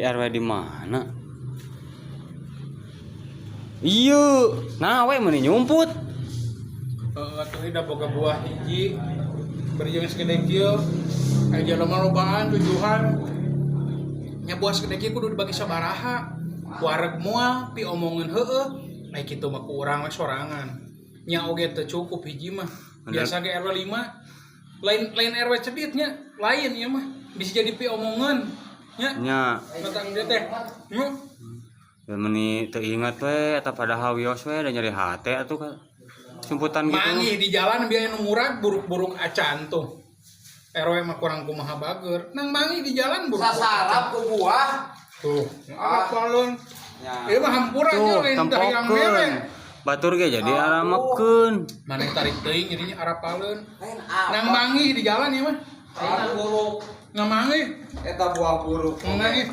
RW di mana? Iya, nah we meuni nyumput. Atuh da boga buah hiji. Bari jeung segede kieu. Aya jelema lobaan tujuan. Nya buah segede kieu kudu dibagi sabaraha. Wareg moal pi omongeun heueuh. Ai kitu mah ku urang we sorangan. Nya oge teu cukup hiji mah. Biasa ge RW 5. Lain RW cedit nya, lain ieu mah. Bisa jadi pi omongeun. Nya. Datang dia teh. Ya meuni teu inget we eta padahal wios we da nyeri hate atuh kan. Sumputan gitu. Manggih di jalan biaya nu murah buruk-buruk acan tuh. RW mah kurang kumaha bager. Nang manggih di jalan buruk. Sasarap ku buah. Tuh, apalun. Ya. Ieu mah hampura nya lain teh yang mere. Batur ge jadi aramakeun. Maneh tarik teuing jadinya arapaleun. Lain apa? Nang manggih di jalan ieu mah. Buah buruk. Nang manggih. Eta buah buruk. Nang manggih.